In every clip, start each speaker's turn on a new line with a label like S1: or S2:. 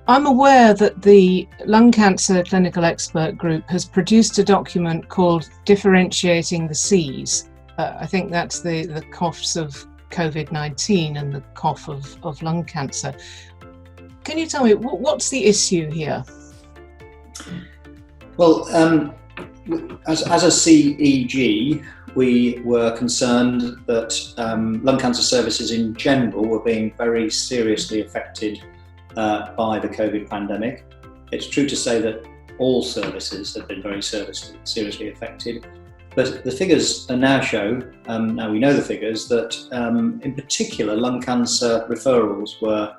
S1: I'm aware that the Lung Cancer Clinical Expert Group has produced a document called Differentiating the Cs. I think that's the coughs of COVID-19 and the cough of lung cancer. Can you tell me, what's the issue here?
S2: Well, as a CEG, we were concerned that lung cancer services in general were being very seriously affected by the COVID pandemic. It's true to say that all services have been very seriously affected, but the figures now show, now we know the figures, that in particular lung cancer referrals were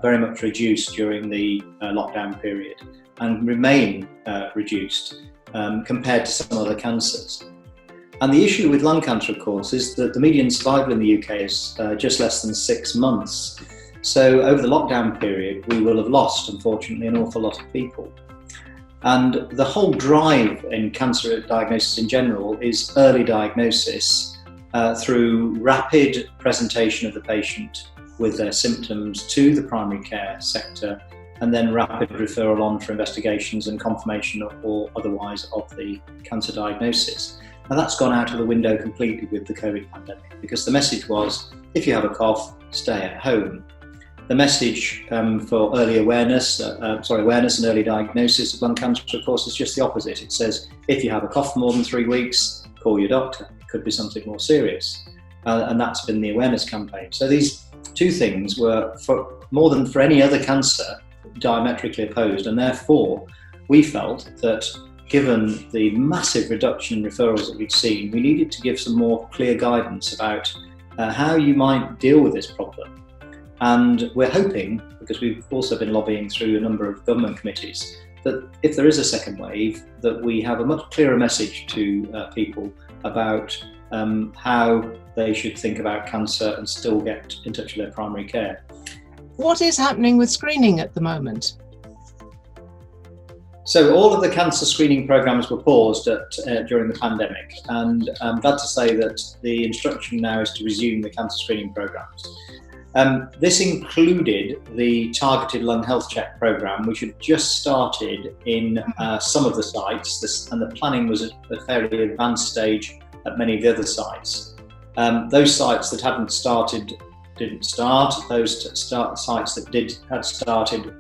S2: very much reduced during the lockdown period and remain reduced compared to some other cancers. And the issue with lung cancer, of course, is that the median survival in the UK is just less than 6 months. So over the lockdown period, we will have lost, unfortunately, an awful lot of people. And the whole drive in cancer diagnosis in general is early diagnosis through rapid presentation of the patient with their symptoms to the primary care sector, and then rapid referral on for investigations and confirmation or otherwise of the cancer diagnosis. Now that's gone out of the window completely with the COVID pandemic, because the message was, if you have a cough, stay at home. The message for early awareness and early diagnosis of lung cancer, of course, is just the opposite. It says, if you have a cough for more than 3 weeks, call your doctor. It could be something more serious. And that's been the awareness campaign. So these two things were, for more than for any other cancer, diametrically opposed. And therefore, we felt that given the massive reduction in referrals that we'd seen, we needed to give some more clear guidance about how you might deal with this problem. And we're hoping, because we've also been lobbying through a number of government committees, that if there is a second wave, that we have a much clearer message to people about how they should think about cancer and still get in touch with their primary care.
S1: What is happening with screening at the moment?
S2: So all of the cancer screening programs were paused during the pandemic, and I'm glad to say that the instruction now is to resume the cancer screening programs. This included the targeted lung health check program, which had just started in some of the sites, and the planning was at a fairly advanced stage at many of the other sites. Those sites that hadn't started didn't start. Those sites that had started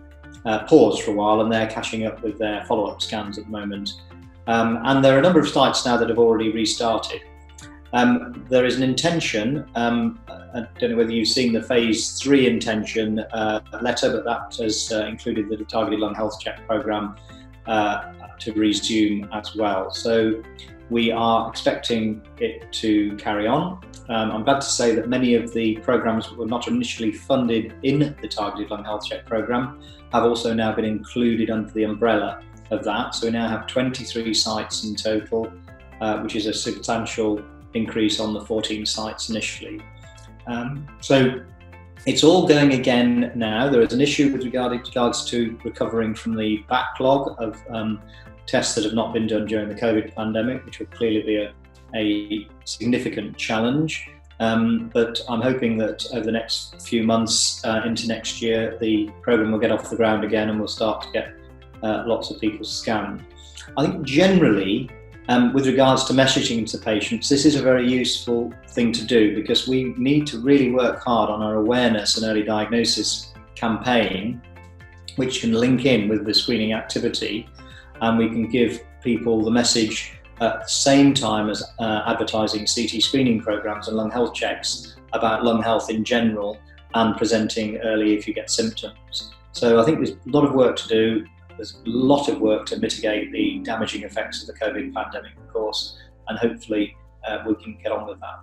S2: paused for a while, and they're catching up with their follow-up scans at the moment. And there are a number of sites now that have already restarted. There is an intention, I don't know whether you've seen the phase 3 intention letter, but that has included the targeted lung health check program to resume as well. So we are expecting it to carry on. I'm glad to say that many of the programs that were not initially funded in the targeted lung health check program have also now been included under the umbrella of that. So we now have 23 sites in total, which is a substantial increase on the 14 sites initially. So it's all going again now. There is an issue with regards to recovering from the backlog of tests that have not been done during the COVID pandemic, which will clearly be a significant challenge. But I'm hoping that over the next few months into next year, the programme will get off the ground again and we'll start to get lots of people scanned. I think generally, with regards to messaging to patients, this is a very useful thing to do, because we need to really work hard on our awareness and early diagnosis campaign, which can link in with the screening activity, and we can give people the message at the same time as advertising CT screening programs and lung health checks about lung health in general and presenting early if you get symptoms. So I think there's a lot of work to do. There's a lot of work to mitigate the damaging effects of the COVID pandemic, of course, and hopefully we can get on with that.